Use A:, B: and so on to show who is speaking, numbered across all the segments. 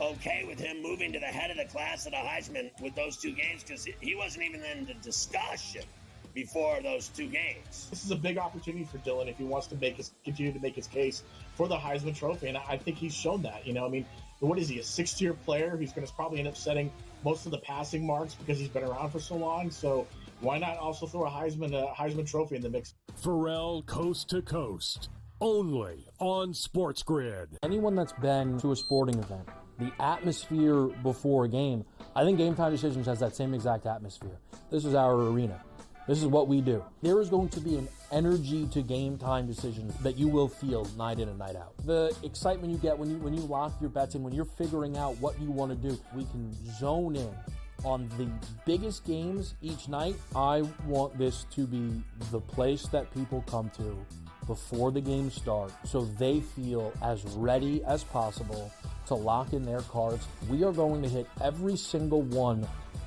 A: okay with him moving to the head of the class of the Heisman with those 2 games because he wasn't even in the discussion before those 2 games.
B: This is a big opportunity for Dylan if he wants to continue to make his case for the Heisman Trophy, and I think he's shown that. What is he, a 6th-year player who's going to probably end up setting most of the passing marks because he's been around for so long? So why not also throw a Heisman Trophy in the mix?
C: Pharrell, Coast to Coast, only on SportsGrid.
D: Anyone that's been to a sporting event, the atmosphere before a game, I think Game Time Decisions has that same exact atmosphere. This is our arena. This is what we do. There is going to be an energy to Game Time Decisions that you will feel night in and night out. The excitement you get when you lock your bets in, when you're figuring out what you want to do, we can zone in on the biggest games each night. I want this to be the place that people come to before the games start so they feel as ready as possible to lock in their cards. We are going to hit every single one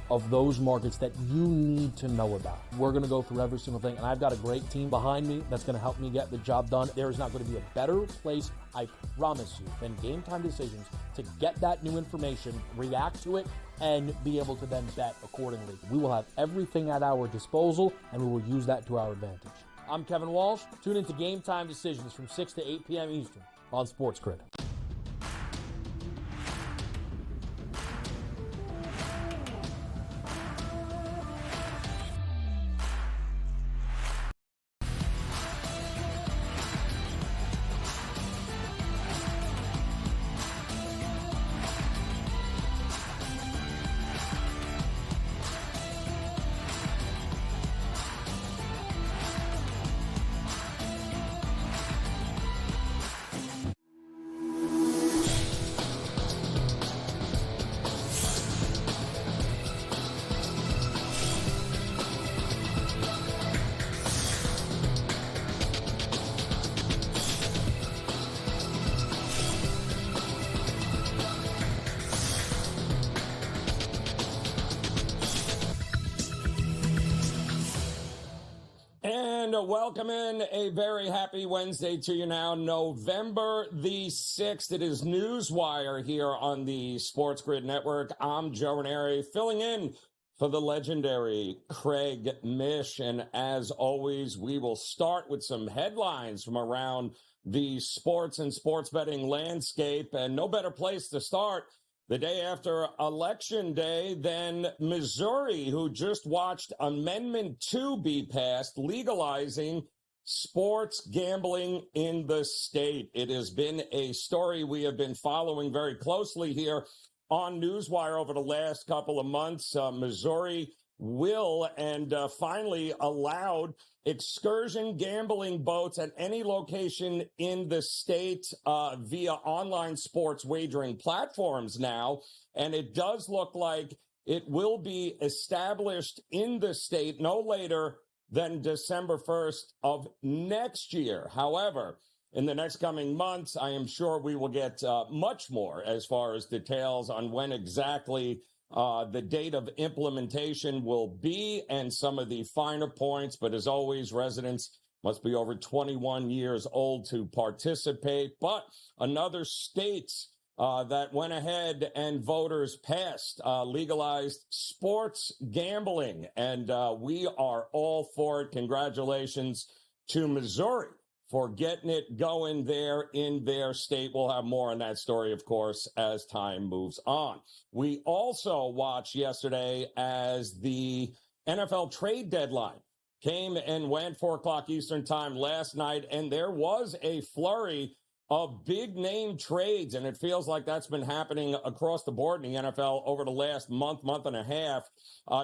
D: of those markets that you need to know about. We're going to go through every single thing, and I've got a great team behind me that's going to help me get the job done. There is not going to be a better place, I promise you, than Game Time Decisions to get that new information, react to it, and be able to then bet accordingly. We will have everything at our disposal, and we will use that to our advantage. I'm Kevin Walsh. Tune into Game Time Decisions from 6 to 8 p.m. Eastern on SportsGrid. Welcome in. A very happy Wednesday to you now, November the 6th. It is NewsWire here on the SportsGrid Network. I'm Joe Ranieri, filling in for the legendary Craig Mish. And as always, we will start with some headlines from around the sports and sports betting landscape. And no better place to start the day after Election Day than Missouri, who just watched Amendment 2 be passed, legalizing sports gambling in the state. It has been a story we have been following very closely here on NewsWire over the last couple of months. Missouri will and finally allowed excursion gambling boats at any location in the state via online sports wagering platforms now. And it does look like it will be established in the state no later than December 1st of next year. However, in the next coming months, I am sure we will get much more as far as details on when exactly the date of implementation will be and some of the finer points. But as always, residents must be over 21 years old to participate. But another state that went ahead and voters passed legalized sports gambling. And we are all for it. Congratulations to Missouri for getting it going there in their state. We'll have more on that story, of course, as time moves on. We also watched yesterday as the NFL trade deadline came and went 4 o'clock Eastern time last night, and there was a flurry of big name trades, and it feels like that's been happening across the board in the NFL over the last month and a half.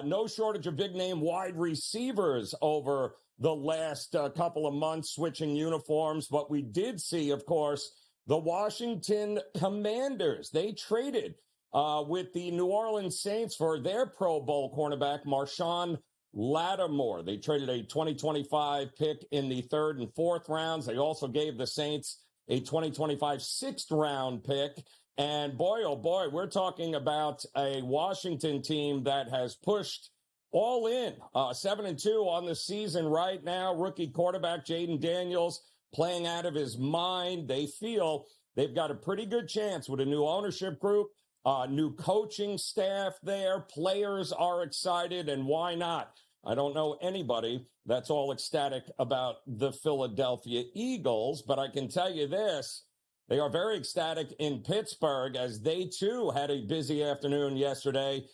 D: No shortage of big name wide receivers over the last couple of months switching uniforms. But we did see, of course, the Washington Commanders. They traded with the New Orleans Saints for their Pro Bowl cornerback, Marshawn Lattimore. They traded a 2025 pick in the 3rd and 4th rounds. They also gave the Saints a 2025 6th round pick. And boy, oh boy, we're talking about a Washington team that has pushed all in, 7-2 on the season right now. Rookie quarterback Jaden Daniels playing out of his mind. They feel they've got a pretty good chance with a new ownership group New coaching staff there. Players are excited, and why not? I don't know anybody that's all ecstatic about the Philadelphia Eagles, but I can tell you this. They are very ecstatic in Pittsburgh, as they, too, had a busy afternoon yesterday.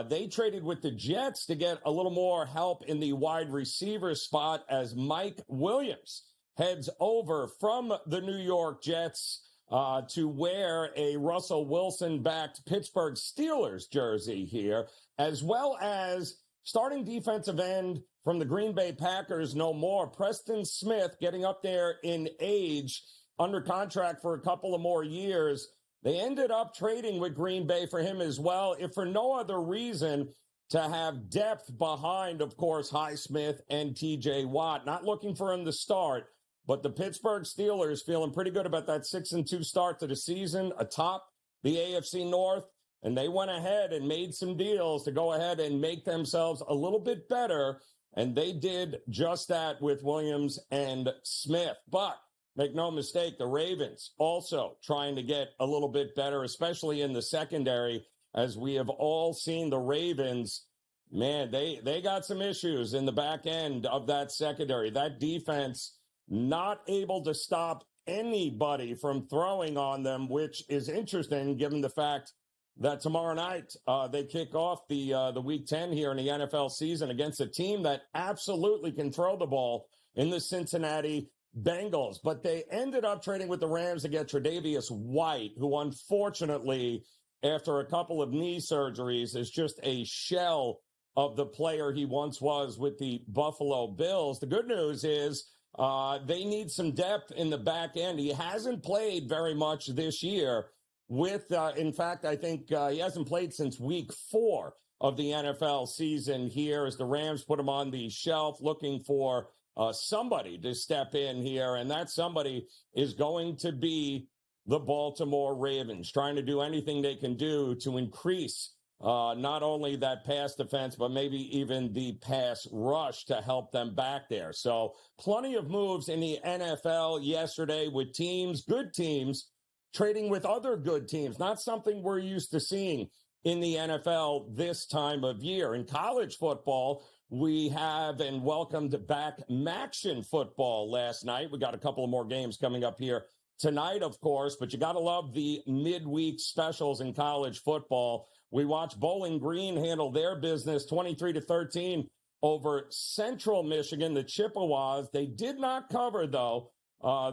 D: They traded with the Jets to get a little more help in the wide receiver spot as Mike Williams heads over from the New York Jets to wear a Russell Wilson-backed Pittsburgh Steelers jersey here, as well as starting defensive end from the Green Bay Packers, no more, Preston Smith, getting up there in age, under contract for a couple of more years. They ended up trading with Green Bay for him as well, if for no other reason to have depth behind, of course, Highsmith and TJ Watt. Not looking for him to start, but the Pittsburgh Steelers feeling pretty good about that 6-2 start to the season atop the AFC North. And they went ahead and made some deals to go ahead and make themselves a little bit better. And they did just that with Williams and Smith. But make no mistake, the Ravens also trying to get a little bit better, especially in the secondary, as we have all seen the Ravens. Man, they got some issues in the back end of that secondary. That defense not able to stop anybody from throwing on them, which is interesting given the fact that tomorrow night they kick off the Week 10 here in the NFL season against a team that absolutely can throw the ball in the Cincinnati Bengals. But they ended up trading with the Rams to get Tre'Davious White, who unfortunately, after a couple of knee surgeries, is just a shell of the player he once was with the Buffalo Bills. The good news is they need some depth in the back end. He hasn't played very much this year. In fact, I think he hasn't played since week 4 of the NFL season here, as the Rams put him on the shelf looking for somebody to step in here. And that somebody is going to be the Baltimore Ravens, trying to do anything they can do to increase not only that pass defense, but maybe even the pass rush to help them back there. So plenty of moves in the NFL yesterday with teams, good teams, trading with other good teams, not something we're used to seeing in the NFL this time of year. In college football, we have and welcomed back Maction football last night. We got a couple of more games coming up here tonight, of course, but you got to love the midweek specials in college football. We watched Bowling Green handle their business 23-13 over Central Michigan, the Chippewas. They did not cover, though.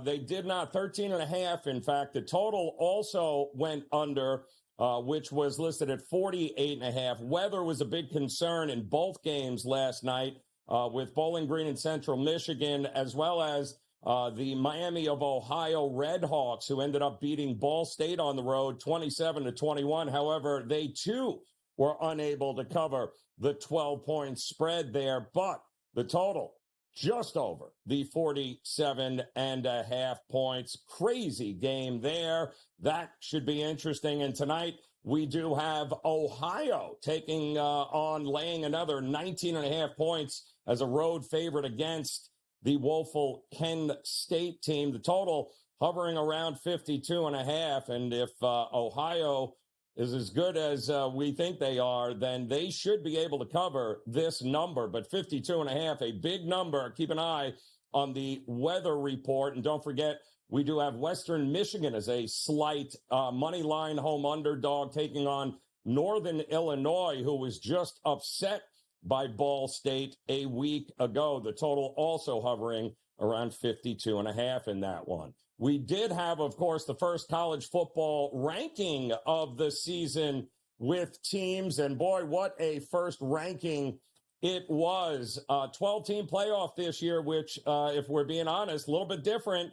D: They did not, 13.5. In fact, the total also went under, which was listed at 48.5. Weather was a big concern in both games last night with Bowling Green and Central Michigan, as well as the Miami of Ohio Redhawks, who ended up beating Ball State on the road 27-21. However, they too were unable to cover the 12-point spread there, but the total just over the 47.5 points. Crazy game there. That should be interesting. And tonight we do have Ohio taking on, laying another 19.5 points as a road favorite against the woeful Penn State team. The total hovering around 52.5. And if Ohio is as good as we think they are, then they should be able to cover this number. But 52.5, a big number. Keep an eye on the weather report. And don't forget, we do have Western Michigan as a slight money line home underdog taking on Northern Illinois, who was just upset by Ball State a week ago. The total also hovering around 52.5 in that one. We did have, of course, the first college football ranking of the season with teams. And boy, what a first ranking it was. 12-team playoff this year, which, if we're being honest, a little bit different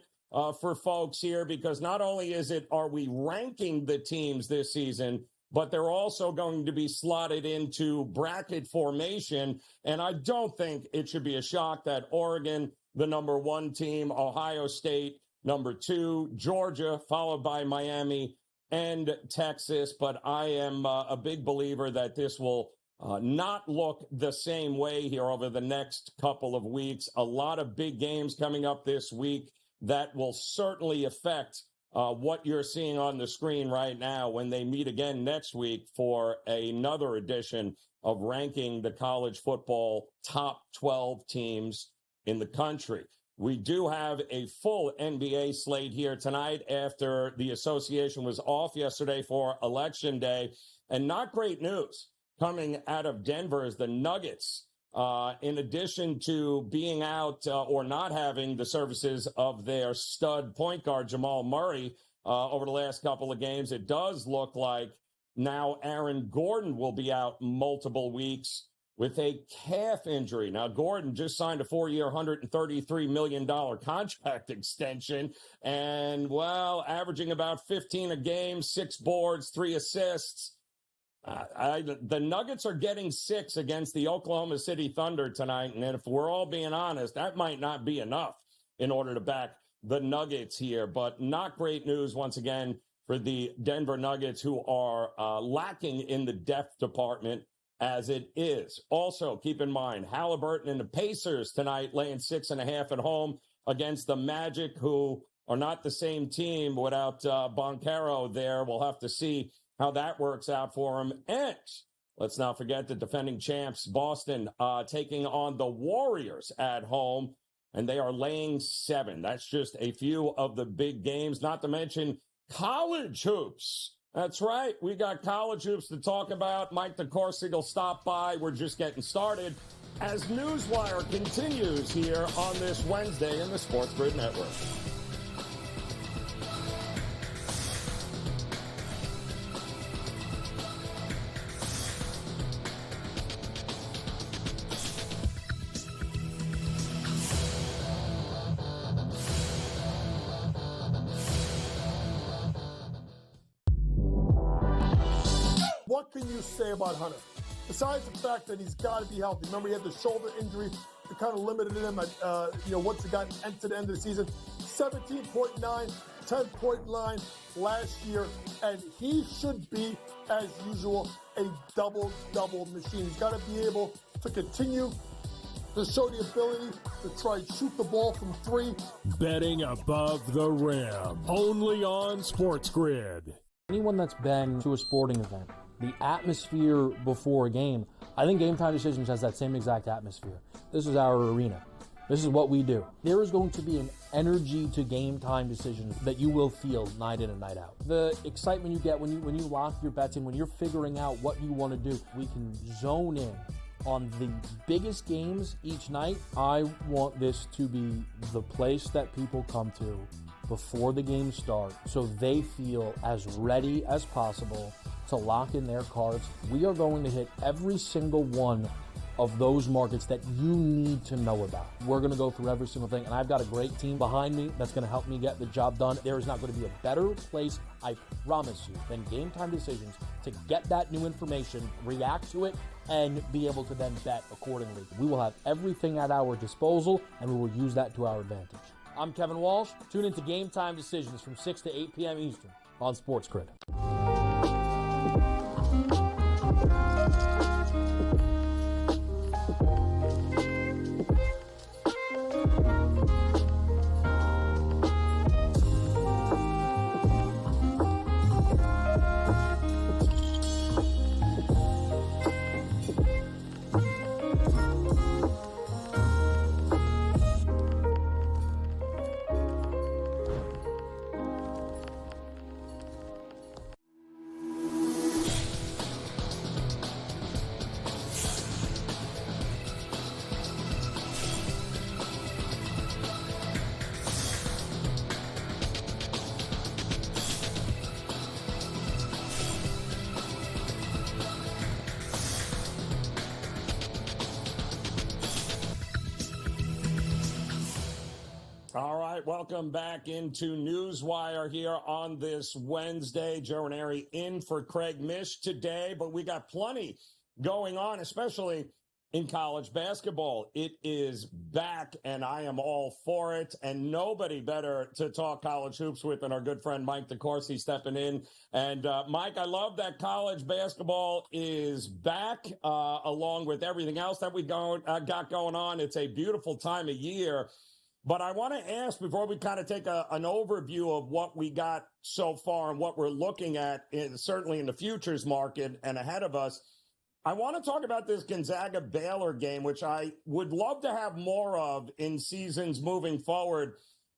D: for folks here, because not only are we ranking the teams this season, but they're also going to be slotted into bracket formation. And I don't think it should be a shock that Oregon, the number 1 team, Ohio State, number 2, Georgia, followed by Miami and Texas. But I am a big believer that this will not look the same way here over the next couple of weeks. A lot of big games coming up this week that will certainly affect what you're seeing on the screen right now when they meet again next week for another edition of ranking the college football top 12 teams in the country. We do have a full NBA slate here tonight after the association was off yesterday for Election Day. And not great news coming out of Denver is the Nuggets, in addition to being out or not having the services of their stud point guard, Jamal Murray, over the last couple of games. It does look like now Aaron Gordon will be out multiple weeks with a calf injury. Now, Gordon just signed a 4-year, $133 million contract extension and, well, averaging about 15 a game, 6 boards, 3 assists. The Nuggets are getting 6 against the Oklahoma City Thunder tonight, and if we're all being honest, that might not be enough in order to back the Nuggets here. But not great news, once again, for the Denver Nuggets, who are lacking in the depth department as it is. Also, keep in mind, Halliburton and the Pacers tonight laying 6.5 at home against the Magic, who are not the same team without Boncaro there. We'll have to see how that works out for him. And let's not forget the defending champs, Boston, taking on the Warriors at home, and they are laying 7. That's just a few of the big games, not to mention college hoops. That's right. We got college hoops to talk about. Mike DeCourcy will stop by. We're just getting started as NewsWire continues here on this Wednesday in the SportsGrid Network.
E: What can you say about Hunter? Besides the fact that he's got to be healthy. Remember, he had the shoulder injury that kind of limited him at, once he got into the end of the season. 17.9, 10.9 last year, and he should be, as usual, a double-double machine. He's got to be able to continue to show the ability to try and shoot the ball from 3.
C: Betting above the rim, only on SportsGrid.
F: Anyone that's been to a sporting event, the atmosphere before a game, I think Game Time Decisions has that same exact atmosphere. This is our arena. This is what we do. There is going to be an energy to Game Time Decisions that you will feel night in and night out. The excitement you get when you lock your bets in, when you're figuring out what you want to do, we can zone in on the biggest games each night. I want this to be the place that people come to before the games start so they feel as ready as possible to lock in their cards. We are going to hit every single one of those markets that you need to know about. We're going to go through every single thing, and I've got a great team behind me that's going to help me get the job done. There is not going to be a better place, I promise you, than Game Time Decisions to get that new information, react to it, and be able to then bet accordingly. We will have everything at our disposal, and we will use that to our advantage. I'm Kevin Walsh. Tune into Game Time Decisions from 6 to 8 p.m. Eastern on SportsGrid.
D: All right, welcome back into NewsWire here on this Wednesday. Joe Ranieri in for Craig Mish today, but we got plenty going on, especially in college basketball. It is back, and I am all for it, and nobody better to talk college hoops with than our good friend Mike DeCourcy stepping in. And Mike, I love that college basketball is back, along with everything else that we got going on. It's a beautiful time of year. But I want to ask, before we kind of take an overview of what we got so far and what we're looking at, certainly in the futures market and ahead of us, I want to talk about this Gonzaga-Baylor game, which I would love to have more of in seasons moving forward.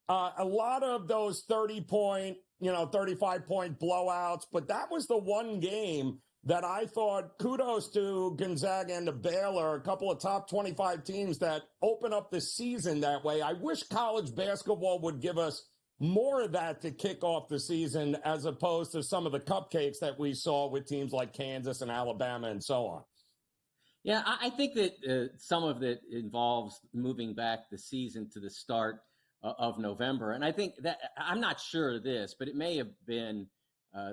D: A lot of those 30-point, 35-point blowouts, but that was the one game that I thought, kudos to Gonzaga and to Baylor, a couple of top 25 teams that open up the season that way. I wish college basketball would give us more of that to kick off the season, as opposed to some of the cupcakes that we saw with teams like Kansas and Alabama and so on.
G: Yeah, I think that some of it involves moving back the season to the start of November. And I think that, I'm not sure of this, but it may have been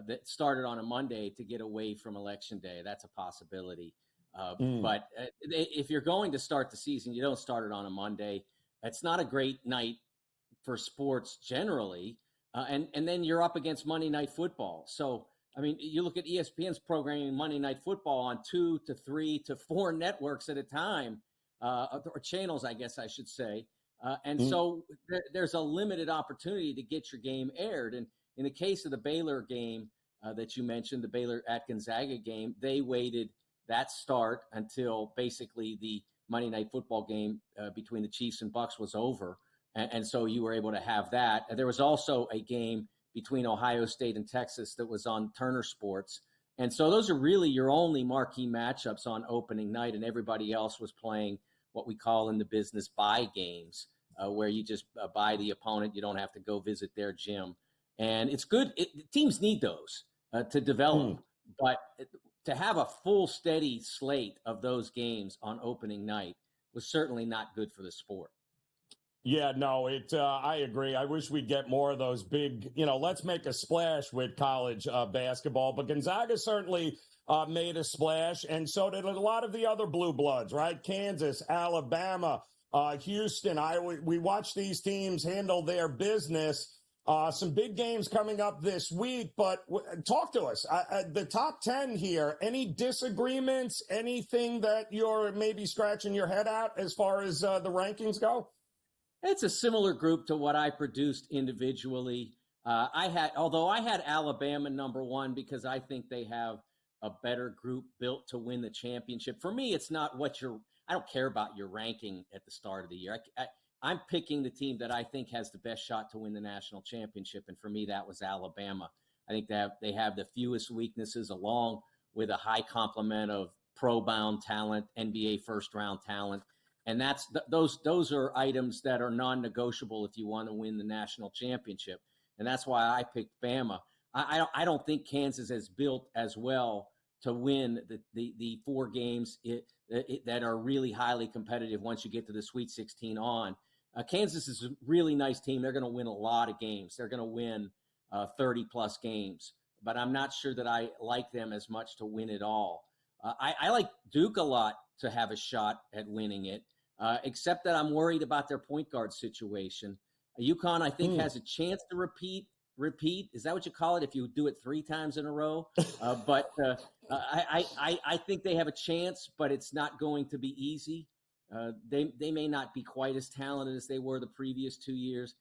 G: that started on a Monday to get away from Election Day. That's a possibility. But if you're going to start the season, you don't start it on a Monday. It's not a great night for sports generally. And then you're up against Monday Night Football. So, I mean, you look at ESPN's programming Monday Night Football on 2 to 3 to 4 networks at a time, or channels, I guess I should say. So there's a limited opportunity to get your game aired. And in the case of the Baylor game that you mentioned, the Baylor at Gonzaga game, they waited that start until basically the Monday Night Football game between the Chiefs and Bucks was over. And so you were able to have that. There was also a game between Ohio State and Texas that was on Turner Sports. And so those are really your only marquee matchups on opening night, and everybody else was playing what we call in the business buy games, where you just buy the opponent. You don't have to go visit their gym. And it's good. Teams need those to develop. But to have a full, steady slate of those games on opening night was certainly not good for the sport.
D: Yeah, no, I agree. I wish we'd get more of those big, let's make a splash with college basketball. But Gonzaga certainly made a splash, and so did a lot of the other blue bloods, right? Kansas, Alabama, Houston. We watched these teams handle their business. Some big games coming up this week, but talk to us. The top 10 here, any disagreements, anything that you're maybe scratching your head at as far as the rankings go?
G: It's a similar group to what I produced individually. Although I had Alabama number 1 because I think they have a better group built to win the championship. For me, it's not I don't care about your ranking at the start of the year. I'm picking the team that I think has the best shot to win the national championship. And for me, that was Alabama. I think they have the fewest weaknesses, along with a high complement of pro-bound talent, NBA first-round talent. And those are items that are non-negotiable if you want to win the national championship. And that's why I picked Bama. I don't think Kansas has built as well to win the 4 games that are really highly competitive once you get to the Sweet 16 on. Kansas is a really nice team. They're going to win a lot of games. They're going to win 30-plus games. But I'm not sure that I like them as much to win it all. I like Duke a lot to have a shot at winning it. Except that I'm worried about their point guard situation. UConn, I think, has a chance to repeat. Is that what you call it if you do it 3 times in a row? But I think they have a chance, but it's not going to be easy. They may not be quite as talented as they were the previous 2 years.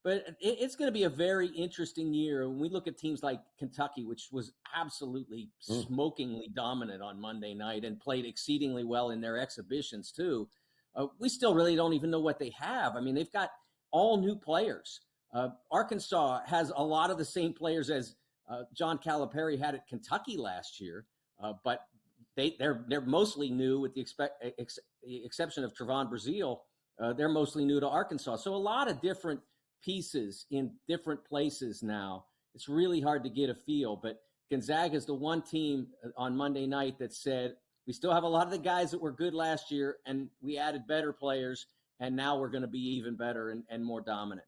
G: But it's going to be a very interesting year. When we look at teams like Kentucky, which was absolutely smokingly dominant on Monday night and played exceedingly well in their exhibitions too, we still really don't even know what they have. I mean, they've got all new players. Arkansas has a lot of the same players as John Calipari had at Kentucky last year, but they're mostly new, with the exception of Trevon Brazile. They're mostly new to Arkansas. So a lot of different pieces in different places now. It's really hard to get a feel, but Gonzaga is the one team on Monday night that said, we still have a lot of the guys that were good last year, and we added better players, and now we're going to be even better and more dominant.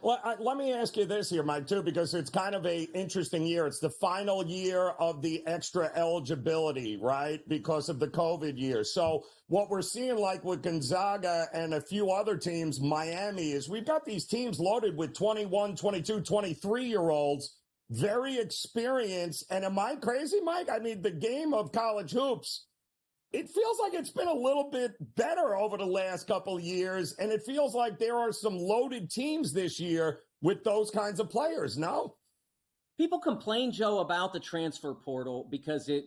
D: Well, let me ask you this here, Mike, too, because it's kind of a interesting year. It's the final year of the extra eligibility, right, because of the COVID year. So what we're seeing, like with Gonzaga and a few other teams, Miami, is we've got these teams loaded with 21, 22, 23-year-olds, very experienced. And am I crazy, Mike? I mean, the game of college hoops it feels like it's been a little bit better over the last couple of years, and it feels like there are some loaded teams this year with those kinds of players, no?
G: People complain, Joe, about the transfer portal because it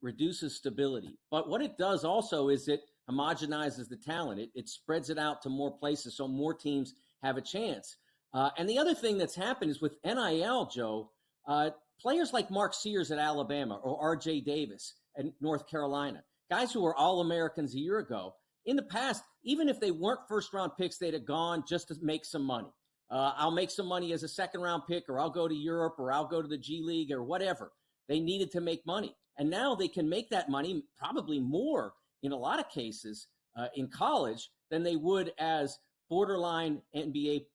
G: reduces stability. But what it does also is it homogenizes the talent. It spreads it out to more places so more teams have a chance. And the other thing that's happened is with NIL, Joe, players like Mark Sears at Alabama or R.J. Davis at North Carolina, guys who were All-Americans a year ago, in the past, even if they weren't first-round picks, they'd have gone just to make some money. I'll make some money as a second-round pick, or I'll go to Europe, or I'll go to the G League, or whatever. They needed to make money. And now they can make that money, probably more in a lot of cases, in college than they would as borderline NBA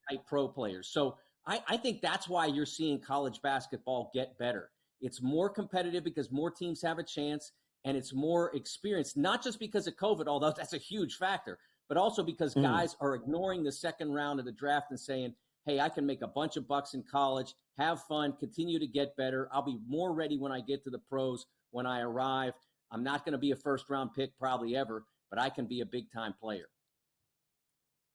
G: type pro players. So I think that's why you're seeing college basketball get better. It's more competitive because more teams have a chance, and it's more experienced, not just because of COVID, although that's a huge factor, but also because guys are ignoring the second round of the draft and saying, hey, I can make a bunch of bucks in college, have fun, continue to get better. I'll be more ready when I get to the pros when I arrive. I'm not going to be a first-round pick probably ever, but I can be a big-time player.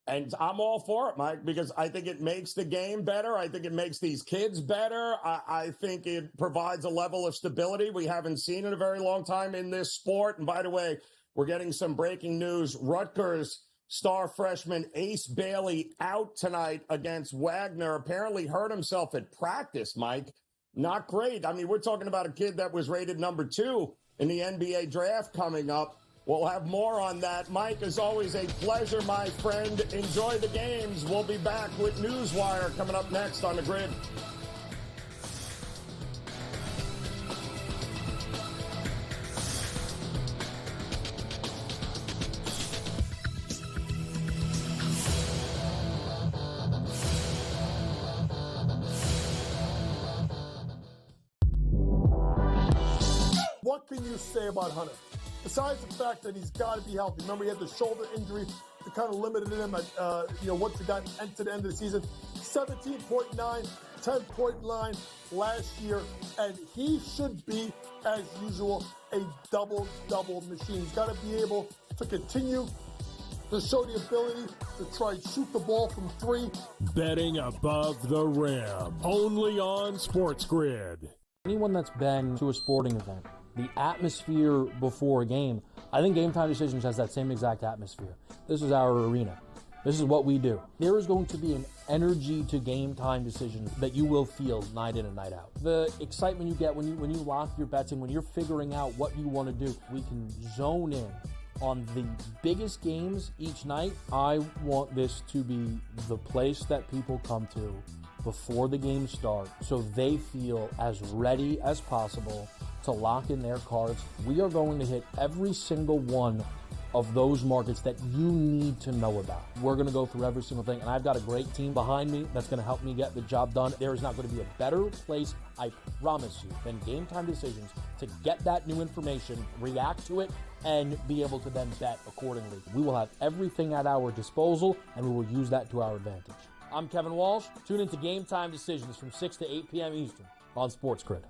D: And I'm all for it, Mike, because I think it makes the game better. I think it makes these kids better. I think it provides a level of stability we haven't seen in a very long time in this sport. And by the way, we're getting some breaking news. Rutgers star freshman Ace Bailey out tonight against Wagner. Apparently hurt himself at practice, Mike. Not great. I mean, we're talking about a kid that was rated number 2 in the NBA draft coming up. We'll have more on that. Mike, as always, a pleasure, my friend. Enjoy the games. We'll be back with NewsWire coming up next on the Grid.
E: What can you say about Hunter? Besides the fact that he's got to be healthy. Remember, he had the shoulder injury that kind of limited him at, once he got into the end of the season. 17.9, 10.9 last year, and he should be, as usual, a double-double machine. He's got to be able to continue to show the ability to try and shoot the ball from 3.
C: Betting above the rim, only on SportsGrid.
F: Anyone that's been to a sporting event, the atmosphere before a game, I think Game Time Decisions has that same exact atmosphere. This is our arena. This is what we do. There is going to be an energy to Game Time Decisions that you will feel night in and night out. The excitement you get when you lock your bets and when you're figuring out what you want to do, we can zone in on the biggest games each night. I want this to be the place that people come to before the games start so they feel as ready as possible to lock in their cards. We are going to hit every single one of those markets that you need to know about. We're going to go through every single thing, and I've got a great team behind me that's going to help me get the job done. There is not going to be a better place, I promise you, than Game Time Decisions to get that new information, react to it, and be able to then bet accordingly. We will have everything at our disposal, and we will use that to our advantage. I'm Kevin Walsh. Tune into Game Time Decisions from 6 to 8 p.m. Eastern on SportsGrid.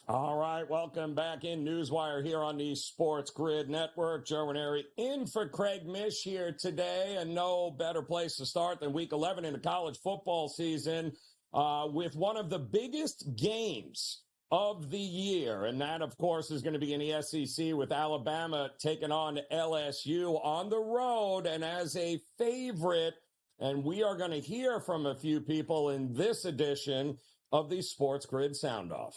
D: All right, welcome back in NewsWire here on the SportsGrid Network. Joe Ranieri in for Craig Mish here today, and no better place to start than Week 11 in the college football season with one of the biggest games of the year, and that, of course, is going to be in the SEC with Alabama taking on LSU on the road and as a favorite. And we are going to hear from a few people in this edition of the Sports Grid Sound Off.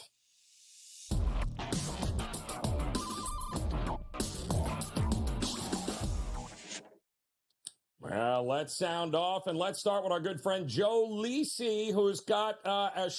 D: Well, let's sound off, and let's start with our good friend Joe Lisi, who's got a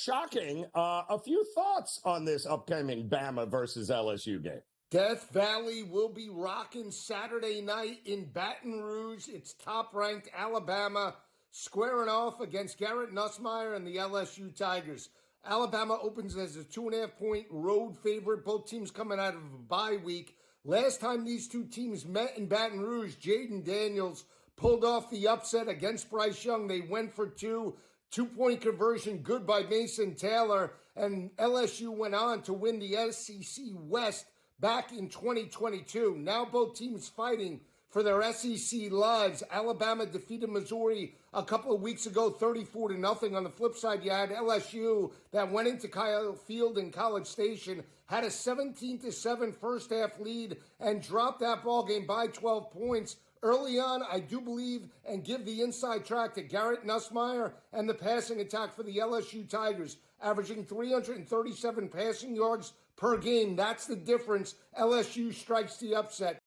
D: few thoughts on this upcoming Bama versus LSU game.
H: Death Valley will be rocking Saturday night in Baton Rouge. It's top-ranked Alabama squaring off against Garrett Nussmeier and the LSU Tigers. Alabama opens as a 2.5-point road favorite. Both teams coming out of a bye week. Last time these two teams met in Baton Rouge, Jaden Daniels pulled off the upset against Bryce Young. They went for two-point conversion, good by Mason Taylor, and LSU went on to win the SEC West back in 2022. Now both teams fighting for their SEC lives. Alabama defeated Missouri a couple of weeks ago, 34-0. On the flip side, you had LSU that went into Kyle Field in College Station, had a 17-7 first-half lead, and dropped that ball game by 12 points. Early on, I do believe and give the inside track to Garrett Nussmeier and the passing attack for the LSU Tigers, averaging 337 passing yards per game. That's the difference. LSU strikes the upset.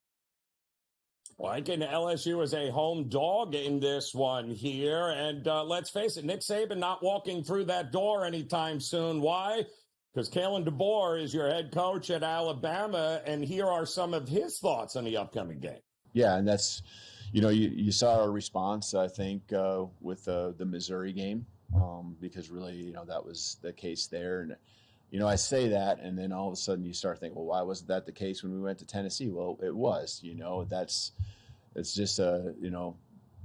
D: Liking LSU as a home dog in this one here. And let's face it, Nick Saban not walking through that door anytime soon. Why? Because Kalen DeBoer is your head coach at Alabama, and here are some of his thoughts on the upcoming game.
I: Yeah, and that's, you saw our response, I think, with the Missouri game, because really, that was the case there. And, I say that, and then all of a sudden you start thinking, well, why wasn't that the case when we went to Tennessee? Well, it was, it's just,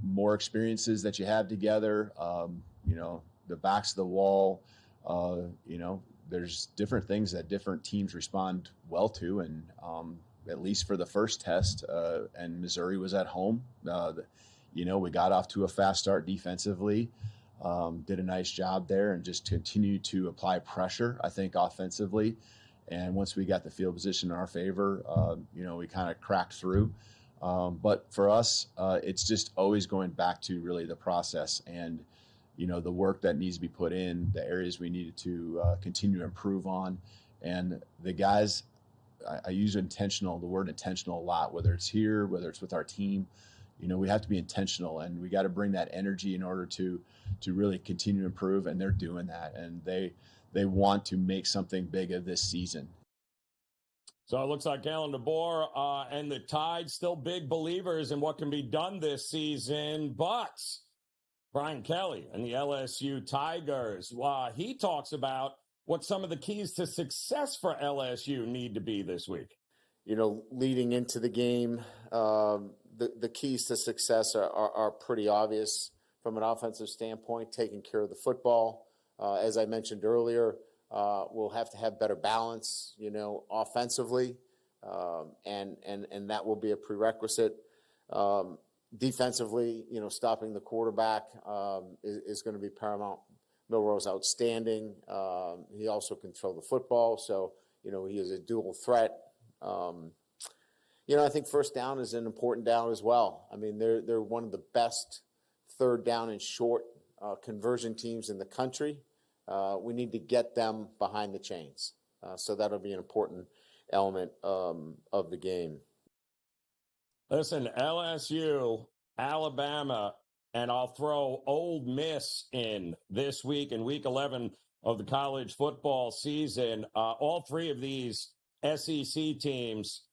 I: more experiences that you have together, the backs of the wall, there's different things that different teams respond well to. And, at least for the first test, and Missouri was at home. We got off to a fast start defensively, did a nice job there, and just continued to apply pressure, I think, offensively. And once we got the field position in our favor, we kind of cracked through. But for us, it's just always going back to really the process and, the work that needs to be put in, the areas we needed to continue to improve on. And the guys, I use the word intentional a lot, whether it's here, whether it's with our team. We have to be intentional, and we got to bring that energy in order to really continue to improve, and they're doing that, and they want to make something big of this season.
D: So it looks like Kalen DeBoer and the Tide still big believers in what can be done this season, but Brian Kelly and the LSU Tigers, he talks about what some of the keys to success for LSU need to be this week.
J: Leading into the game, the keys to success are pretty obvious from an offensive standpoint, taking care of the football. As I mentioned earlier, we'll have to have better balance, offensively, and that will be a prerequisite. Defensively, stopping the quarterback is going to be paramount. Milroe's outstanding. He also can throw the football, so, he is a dual threat. I think first down is an important down as well. I mean, they're one of the best third down and short conversion teams in the country. We need to get them behind the chains. So that'll be an important element of the game.
D: Listen, LSU, Alabama, and I'll throw Ole Miss in this week in Week 11 of the college football season. All three of these SEC teams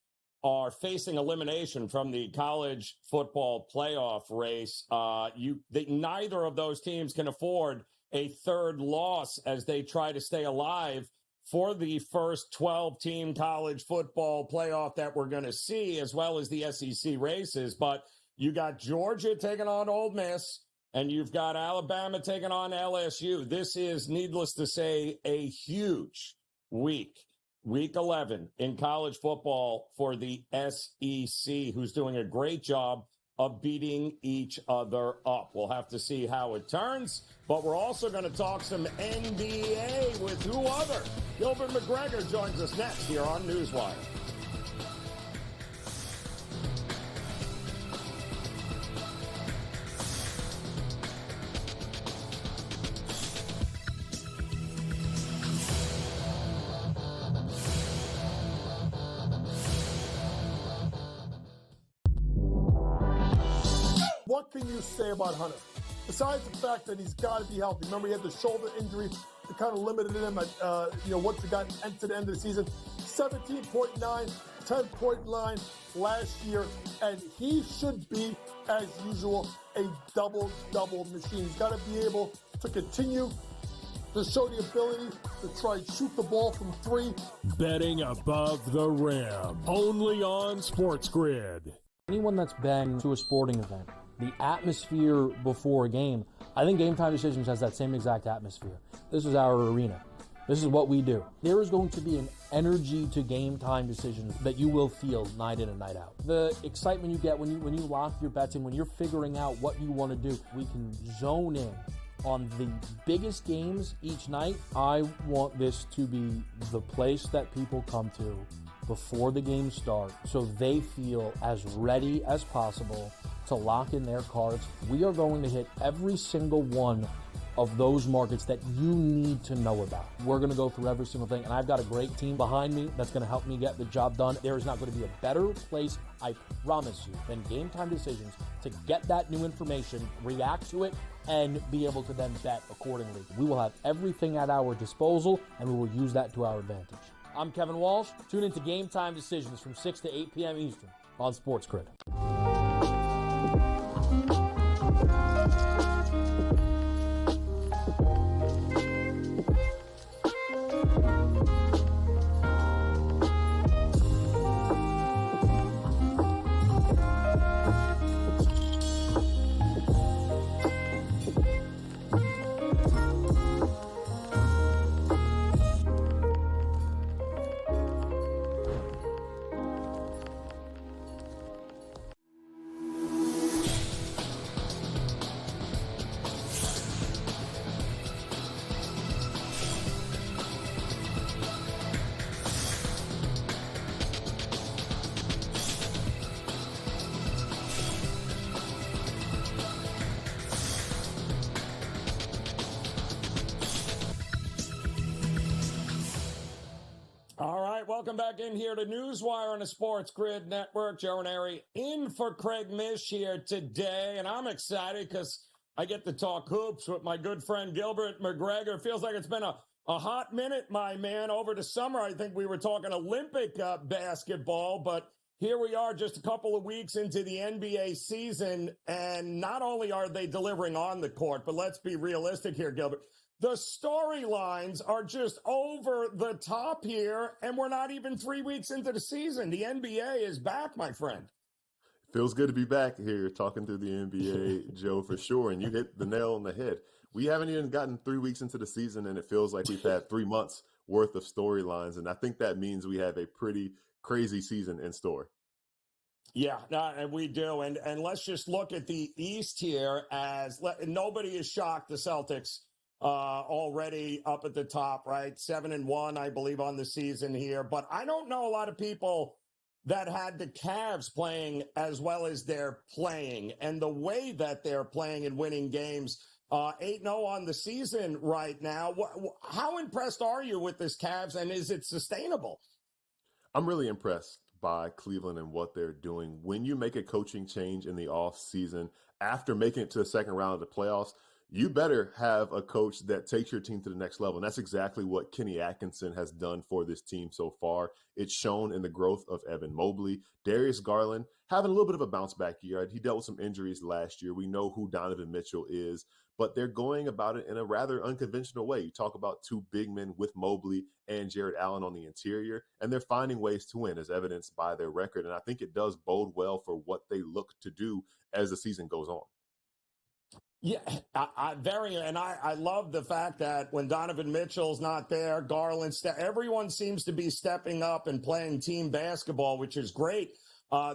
D: are facing elimination from the college football playoff race. Neither of those teams can afford a third loss as they try to stay alive for the first 12-team college football playoff that we're going to see, as well as the SEC races. But you got Georgia taking on Ole Miss, and you've got Alabama taking on LSU. This is, needless to say, a huge week. Week 11 in college football for the SEC, who's doing a great job of beating each other up. We'll have to see how it turns, but we're also going to talk some NBA with who other? Gilbert McGregor joins us next here on NewsWire.
E: What can you say about Hunter? Besides the fact that he's got to be healthy. Remember, he had the shoulder injury that kind of limited him at, once he got into the end of the season. 17.9, 10.9 last year, and he should be, as usual, a double-double machine. He's got to be able to continue to show the ability to try and shoot the ball from three.
C: Betting above the rim, only on SportsGrid.
F: Anyone that's been to a sporting event, the atmosphere before a game, I think Game Time Decisions has that same exact atmosphere. This is our arena. This is what we do. There is going to be an energy to Game Time Decisions that you will feel night in and night out. The excitement you get when you lock your bets in, when you're figuring out what you want to do, we can zone in on the biggest games each night. I want this to be the place that people come to before the games start so they feel as ready as possible to lock in their cards. We are going to hit every single one of those markets that you need to know about. We're going to go through every single thing, and I've got a great team behind me that's going to help me get the job done. There is not going to be a better place, I promise you, than Game Time Decisions to get that new information, react to it, and be able to then bet accordingly. We will have everything at our disposal, and we will use that to our advantage. I'm Kevin Walsh. Tune into Game Time Decisions from 6 to 8 p.m. Eastern on SportsGrid.
D: Welcome back in here to NewsWire on the SportsGrid Network. Joe Ranieri in for Craig Mish here today, and I'm excited because I get to talk hoops with my good friend Gilbert McGregor. Feels like it's been a hot minute, my man. Over the summer, I think we were talking Olympic basketball, but here we are just a couple of weeks into the NBA season, and not only are they delivering on the court, but let's be realistic here, Gilbert. The storylines are just over the top here, and we're not even 3 weeks into the season. The NBA is back, my friend.
K: Feels good to be back here talking through the NBA, Joe, for sure. And you hit the nail on the head. We haven't even gotten 3 weeks into the season, and it feels like we've had 3 months worth of storylines. And I think that means we have a pretty crazy season in store.
D: Yeah, and we do. And let's just look at the East here as nobody is shocked the Celtics already up at the top, right? 7-1, I believe, on the season here. But I don't know a lot of people that had the Cavs playing as well as they're playing and the way that they're playing and winning games. 8-0 on the season right now. How impressed are you with this Cavs, and is it sustainable?
K: I'm really impressed by Cleveland and what they're doing. When you make a coaching change in the off season after making it to the second round of the playoffs, you better have a coach that takes your team to the next level. And that's exactly what Kenny Atkinson has done for this team so far. It's shown in the growth of Evan Mobley. Darius Garland having a little bit of a bounce back year. He dealt with some injuries last year. We know who Donovan Mitchell is, but they're going about it in a rather unconventional way. You talk about two big men with Mobley and Jared Allen on the interior, and they're finding ways to win as evidenced by their record. And I think it does bode well for what they look to do as the season goes on.
D: Yeah, I love the fact that when Donovan Mitchell's not there, Garland, everyone seems to be stepping up and playing team basketball, which is great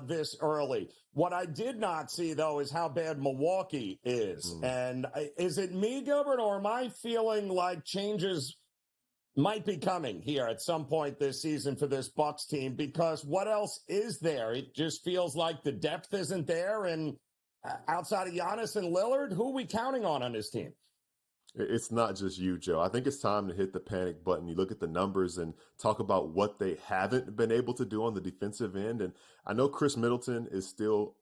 D: this early. What I did not see, though, is how bad Milwaukee is. And is it me, Gilbert, or am I feeling like changes might be coming here at some point this season for this Bucks team? Because what else is there? It just feels like the depth isn't there, and outside of Giannis and Lillard, who are we counting on this team?
K: It's not just you, Joe. I think it's time to hit the panic button. You look at the numbers and talk about what they haven't been able to do on the defensive end. And I know Chris Middleton is still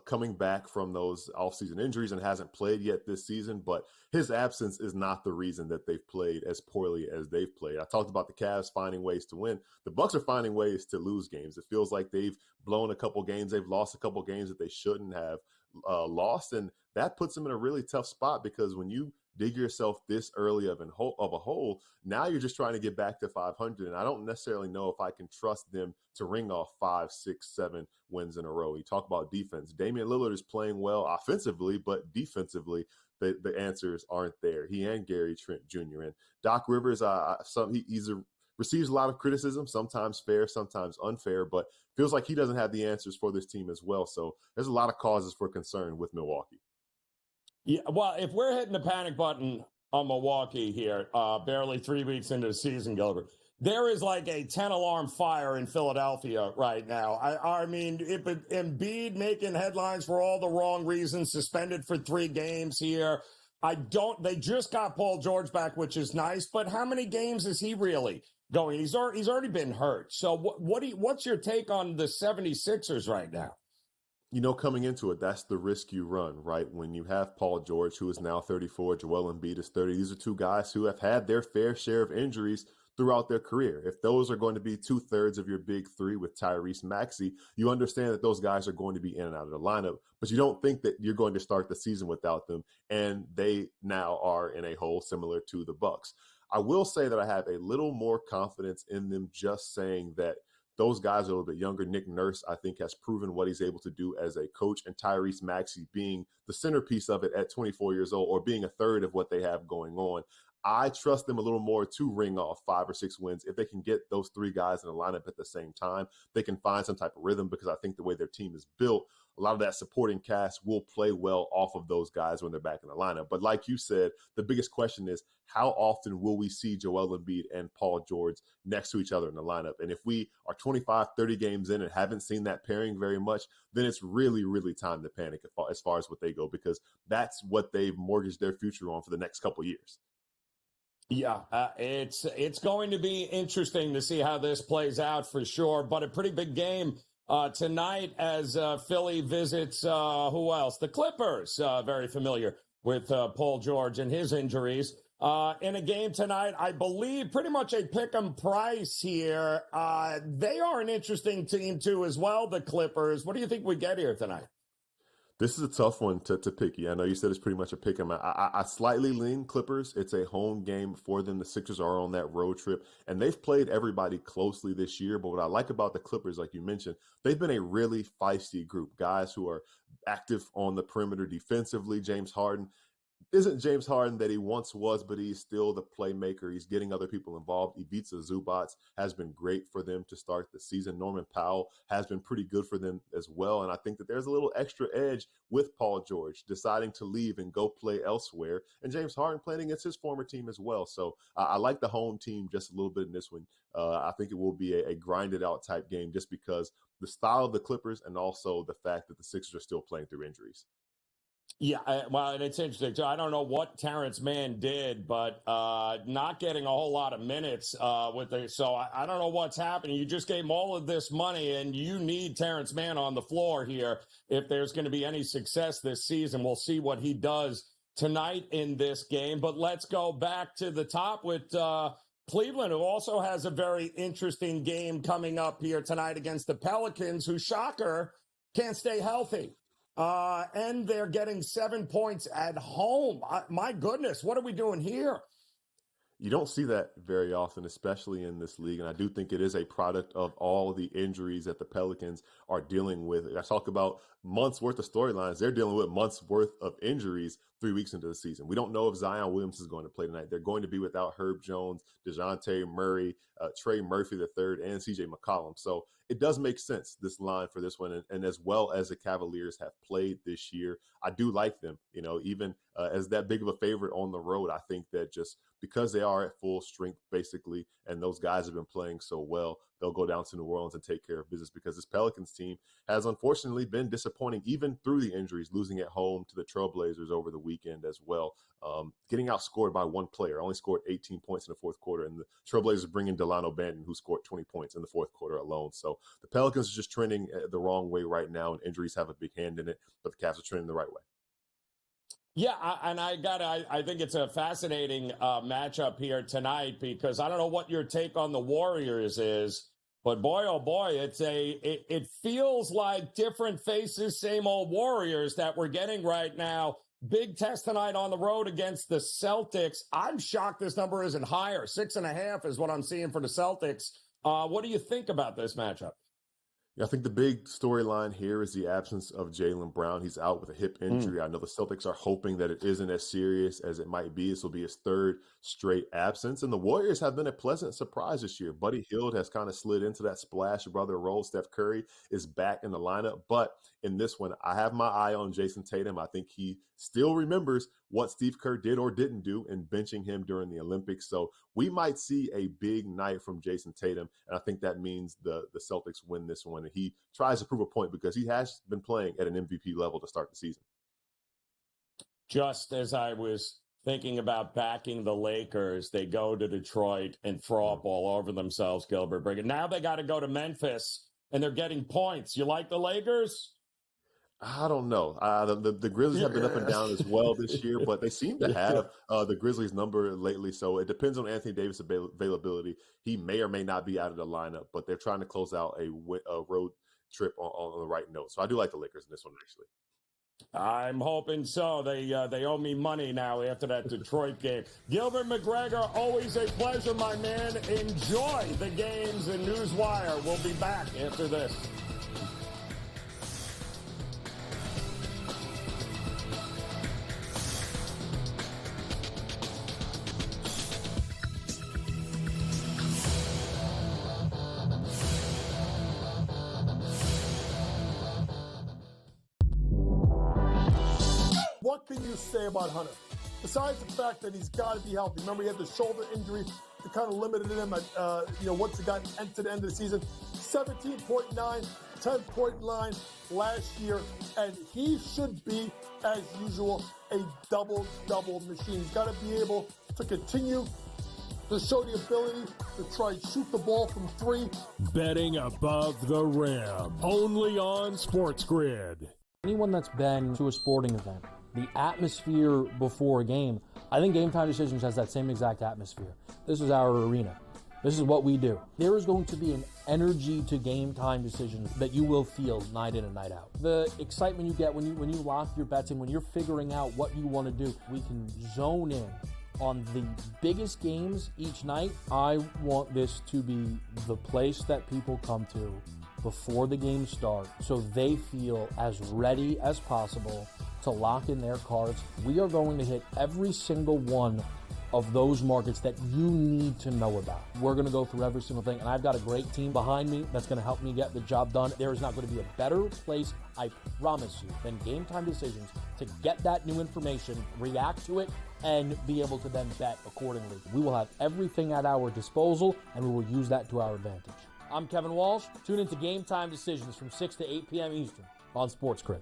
K: coming back from those offseason injuries and hasn't played yet this season, but his absence is not the reason that they've played as poorly as they've played. I talked about the Cavs finding ways to win. The Bucks are finding ways to lose games. It feels like they've blown a couple games. They've lost a couple games that they shouldn't have lost, and that puts them in a really tough spot because when you dig yourself this early of a hole, now you're just trying to get back to 500. And I don't necessarily know if I can trust them to ring off 5, 6, 7 wins in a row. You talk about defense. Damian Lillard is playing well offensively, but defensively, the answers aren't there. He and Gary Trent Jr. And Doc Rivers, receives a lot of criticism, sometimes fair, sometimes unfair, but feels like he doesn't have the answers for this team as well. So there's a lot of causes for concern with Milwaukee.
D: Yeah, well, if we're hitting the panic button on Milwaukee here, barely 3 weeks into the season, Gilbert, there is like a 10-alarm fire in Philadelphia right now. I mean, Embiid making headlines for all the wrong reasons, suspended for 3 games here. They just got Paul George back, which is nice, but how many games is he really going? He's already been hurt. So what's your take on the 76ers right now?
K: Coming into it, that's the risk you run, right? When you have Paul George, who is now 34, Joel Embiid is 30. These are 2 guys who have had their fair share of injuries throughout their career. If those are going to be 2/3 of your big 3 with Tyrese Maxey, you understand that those guys are going to be in and out of the lineup, but you don't think that you're going to start the season without them, and they now are in a hole similar to the Bucks. I will say that I have a little more confidence in them just saying that those guys are a little bit younger. Nick Nurse, I think, has proven what he's able to do as a coach, and Tyrese Maxey being the centerpiece of it at 24 years old, or being a third of what they have going on. I trust them a little more to ring off 5 or 6 wins. If they can get those 3 guys in the lineup at the same time, they can find some type of rhythm, because I think the way their team is built, a lot of that supporting cast will play well off of those guys when they're back in the lineup. But like you said, the biggest question is, how often will we see Joel Embiid and Paul George next to each other in the lineup? And if we are 25, 30 games in and haven't seen that pairing very much, then it's really, really time to panic as far as what they go, because that's what they've mortgaged their future on for the next couple of years.
D: Yeah, it's going to be interesting to see how this plays out for sure, but a pretty big game tonight as Philly visits, who else? The Clippers, very familiar with Paul George and his injuries. In a game tonight, I believe pretty much a pick-em price here. They are an interesting team too as well, the Clippers. What do you think we get here tonight?
K: This is a tough one to pick. Yeah, I know you said it's pretty much a pick 'em. I slightly lean Clippers. It's a home game for them. The Sixers are on that road trip, and they've played everybody closely this year. But what I like about the Clippers, like you mentioned, they've been a really feisty group. Guys who are active on the perimeter defensively. James Harden isn't James Harden that he once was, but he's still the playmaker. He's getting other people involved. Ivica Zubac has been great for them to start the season. Norman Powell has been pretty good for them as well. And I think that there's a little extra edge with Paul George deciding to leave and go play elsewhere, and James Harden playing against his former team as well. So I like the home team just a little bit in this one. I think it will be a grinded out type game just because the style of the Clippers and also the fact that the Sixers are still playing through injuries.
D: Yeah, well, and it's interesting, too. I don't know what Terrence Mann did, but not getting a whole lot of minutes so I don't know what's happening. You just gave him all of this money, and you need Terrence Mann on the floor here if there's going to be any success this season. We'll see what he does tonight in this game. But let's go back to the top with Cleveland, who also has a very interesting game coming up here tonight against the Pelicans, who, shocker, can't stay healthy. And they're getting 7 points at home. My goodness, what are we doing here?
K: You don't see that very often, especially in this league. And I do think it is a product of all the injuries that the Pelicans are dealing with. I talk about months worth of storylines. They're dealing with months worth of injuries 3 weeks into the season. We don't know if Zion Williams is going to play tonight. They're going to be without Herb Jones, DeJounte Murray, Trey Murphy III, and CJ McCollum. So it does make sense, this line for this one. And as well as the Cavaliers have played this year, I do like them, even as that big of a favorite on the road. I think that just because they are at full strength, basically, and those guys have been playing so well, they'll go down to New Orleans and take care of business, because this Pelicans team has unfortunately been disappointing even through the injuries, losing at home to the Trailblazers over the weekend. weekend as well. Getting outscored by one player, only scored 18 points in the fourth quarter, and the Trailblazers bring in Delano Banton, who scored 20 points in the fourth quarter alone. So the Pelicans are just trending the wrong way right now, and injuries have a big hand in it, but the Cavs are trending the right way.
D: Yeah, I think it's a fascinating matchup here tonight because I don't know what your take on the Warriors is, but boy, oh boy, it feels like different faces, same old Warriors that we're getting right now. Big test tonight on the road against the Celtics. I'm shocked this number isn't higher. 6.5 is what I'm seeing for the Celtics. What do you think about this matchup?
K: Yeah, I think the big storyline here is the absence of Jaylen Brown. He's out with a hip injury. I know the Celtics are hoping that it isn't as serious as it might be. This will be his third straight absence. And the Warriors have been a pleasant surprise this year. Buddy Hield has kind of slid into that splash brother role. Steph Curry is back in the lineup. But in this one, I have my eye on Jason Tatum. I think he still remembers what Steve Kerr did or didn't do in benching him during the Olympics. So we might see a big night from Jason Tatum. And I think that means the Celtics win this one. And he tries to prove a point because he has been playing at an MVP level to start the season.
D: Just as I was thinking about backing the Lakers, they go to Detroit and throw up all over themselves, Gilbert McGregor. Now they got to go to Memphis, and they're getting points. You like the Lakers?
K: I don't know. The Grizzlies have been up and down as well this year, but they seem to have the Grizzlies' number lately. So it depends on Anthony Davis' availability. He may or may not be out of the lineup, but they're trying to close out a road trip on the right note. So I do like the Lakers in this one, actually.
D: I'm hoping so. They owe me money now after that Detroit game. Gilbert McGregor, always a pleasure, my man. Enjoy the games in NewsWire. We'll be back after this.
E: What can you say about Hunter? Besides the fact that he's got to be healthy. Remember, he had the shoulder injury that kind of limited him at, once he got into the end of the season. 17.9, 10.9 last year, and he should be, as usual, a double-double machine. He's got to be able to continue to show the ability to try and shoot the ball from three.
C: Betting above the rim, only on SportsGrid.
F: Anyone that's been to a sporting event, the atmosphere before a game, I think Game Time Decisions has that same exact atmosphere. This is our arena. This is what we do. There is going to be an energy to Game Time Decisions that you will feel night in and night out. The excitement you get when you lock your bets and when you're figuring out what you want to do, we can zone in on the biggest games each night. I want this to be the place that people come to before the games start so they feel as ready as possible to lock in their cards. We are going to hit every single one of those markets that you need to know about. We're going to go through every single thing, and I've got a great team behind me that's going to help me get the job done. There is not going to be a better place, I promise you, than Game Time Decisions to get that new information, react to it, and be able to then bet accordingly. We will have everything at our disposal, and we will use that to our advantage. I'm Kevin Walsh. Tune into Game Time Decisions from 6 to 8 p.m. Eastern on SportsGrid.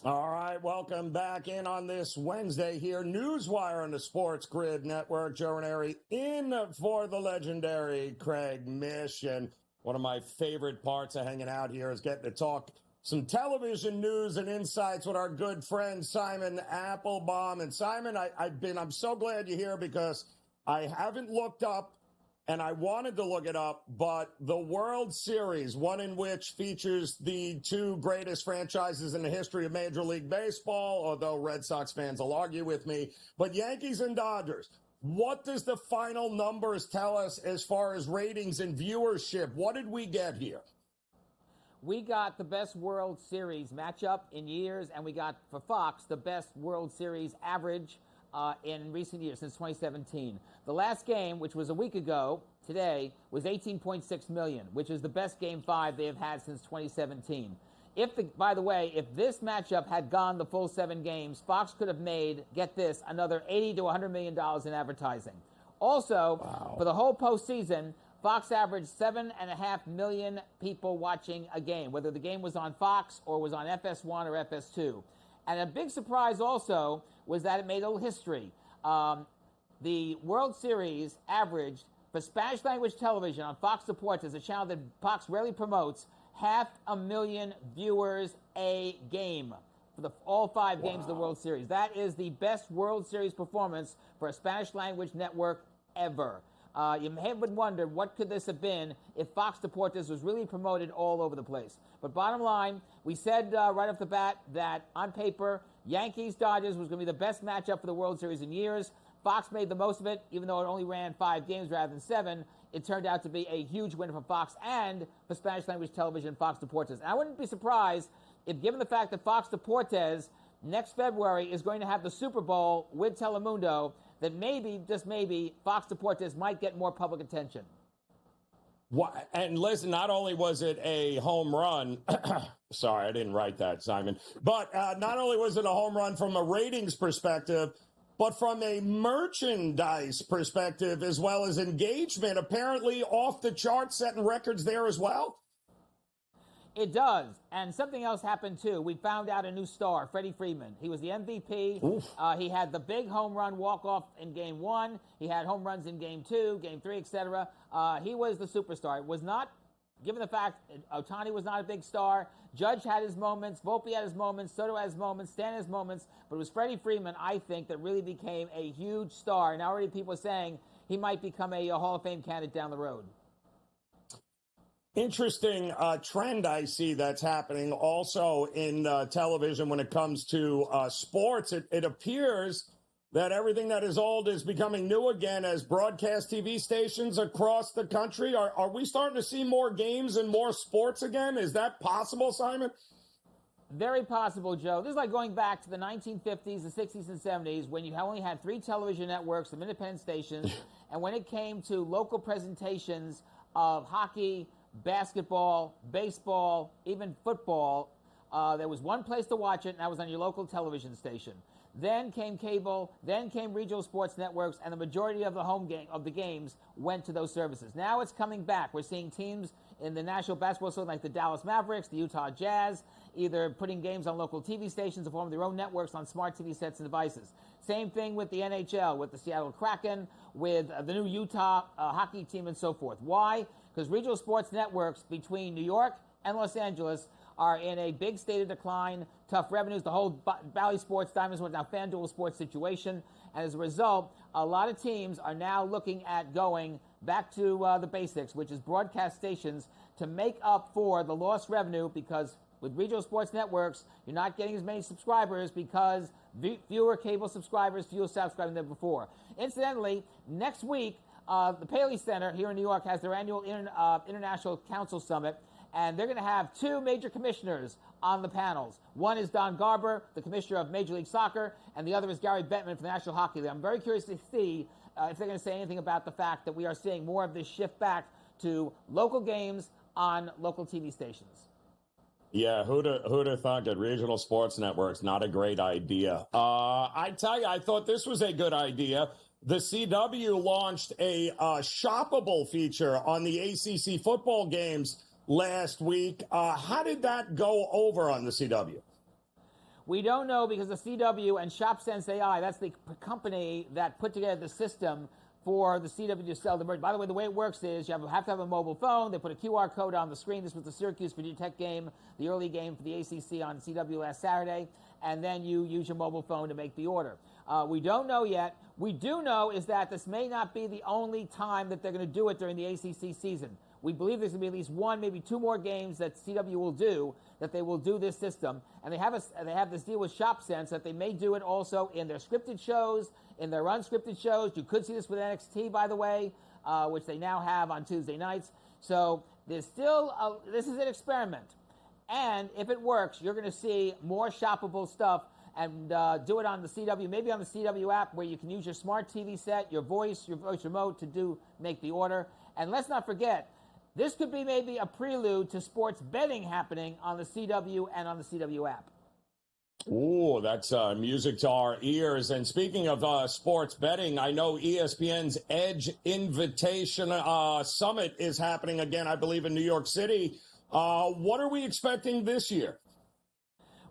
D: All right, welcome back in on this Wednesday here. NewsWire on the SportsGrid Network. Joe Ranieri in for the legendary Craig Mish. And one of my favorite parts of hanging out here is getting to talk some television news and insights with our good friend Simon Applebaum. And Simon, I'm so glad you're here because I haven't looked up and I wanted to look it up, but the World Series, one in which features the two greatest franchises in the history of Major League Baseball, although Red Sox fans will argue with me, but Yankees and Dodgers. What does the final numbers tell us as far as ratings and viewership? What did we get here?
L: We got the best World Series matchup in years, and we got, for Fox, the best World Series average in recent years, since 2017. The last game, which was a week ago today, was 18.6 million, which is the best Game 5 they have had since 2017. By the way, if this matchup had gone the full 7 games, Fox could have made, get this, another $80 to $100 million in advertising. Also, for the whole postseason, Fox averaged 7.5 million people watching a game, whether the game was on Fox or was on FS1 or FS2. And a big surprise also was that it made a little history. The World Series averaged, for Spanish language television on Fox Deportes, a channel that Fox rarely promotes, 500,000 viewers a game for all 5 games of the World Series. That is the best World Series performance for a Spanish language network ever. You may have wondered, what could this have been if Fox Deportes was really promoted all over the place? But bottom line, we said right off the bat that on paper, Yankees-Dodgers was going to be the best matchup for the World Series in years. Fox made the most of it, even though it only ran 5 games rather than 7. It turned out to be a huge win for Fox and for Spanish language television, Fox Deportes. And I wouldn't be surprised if, given the fact that Fox Deportes next February is going to have the Super Bowl with Telemundo, that maybe, just maybe, Fox Deportes might get more public attention.
D: And listen, not only was it a home run, sorry, I didn't write that, Simon, but not only was it a home run from a ratings perspective, but from a merchandise perspective as well as engagement, apparently off the charts, setting records there as well.
L: It does. And something else happened, too. We found out a new star, Freddie Freeman. He was the MVP. He had the big home run walk-off in Game 1. He had home runs in Game 2, Game 3, etc. He was the superstar. It was not, given the fact Ohtani was not a big star, Judge had his moments, Volpe had his moments, Soto had his moments, Stan had his moments, but it was Freddie Freeman, I think, that really became a huge star. And already people are saying he might become a Hall of Fame candidate down the road.
D: Interesting trend I see that's happening also in television when it comes to sports. It appears that everything that is old is becoming new again as broadcast TV stations across the country. Are we starting to see more games and more sports again? Is that possible, Simon?
L: Very possible, Joe. This is like going back to the 1950s, the 60s, and 70s when you only had 3 television networks, some independent stations, and when it came to local presentations of hockey, basketball, baseball, even football, there was one place to watch it, and that was on your local television station. Then came cable, then came regional sports networks, and the majority of the games went to those services. Now it's coming back. We're seeing teams in the National Basketball Association like the Dallas Mavericks, the Utah Jazz, either putting games on local TV stations or forming their own networks on smart TV sets and devices. Same thing with the NHL, with the Seattle Kraken, with the new Utah hockey team, and so forth. Why? Because regional sports networks between New York and Los Angeles are in a big state of decline, tough revenues. The whole Bally Sports, Diamonds, now FanDuel Sports situation. And as a result, a lot of teams are now looking at going back to the basics, which is broadcast stations, to make up for the lost revenue, because with regional sports networks, you're not getting as many subscribers because fewer cable subscribers, fewer subscribers than before. Incidentally, next week, the Paley Center here in New York has their annual International Council Summit, and they're going to have 2 major commissioners on the panels. One is Don Garber, the commissioner of Major League Soccer, and the other is Gary Bettman from the National Hockey League. I'm very curious to see if they're going to say anything about the fact that we are seeing more of this shift back to local games on local TV stations.
D: Yeah, who'd have thought that regional sports networks, not a great idea. I tell you, I thought this was a good idea. The CW launched a shoppable feature on the ACC football games last week. How did that go over on the CW?
L: We don't know, because the CW and ShopSense AI, that's the company that put together the system for the CW to sell the merch. By the way, the way it works is you have to have a mobile phone. They put a QR code on the screen. This was the Syracuse Virginia Tech game, the early game for the ACC on CW last Saturday. And then you use your mobile phone to make the order. We don't know yet. We do know is that this may not be the only time that they're going to do it during the ACC season. We believe there's going to be at least one, maybe two more games that CW will do, that they will do this system. And they have this deal with ShopSense that they may do it also in their scripted shows, in their unscripted shows. You could see this with NXT, by the way, which they now have on Tuesday nights. So there's still, this is an experiment. And if it works, you're going to see more shoppable stuff and do it on the CW, maybe on the CW app where you can use your smart TV set, your voice remote to make the order. And let's not forget, this could be maybe a prelude to sports betting happening on the CW and on the CW app.
D: Oh, that's music to our ears. And speaking of sports betting, I know ESPN's Edge Invitation Summit is happening again, I believe, in New York City. What are we expecting this year?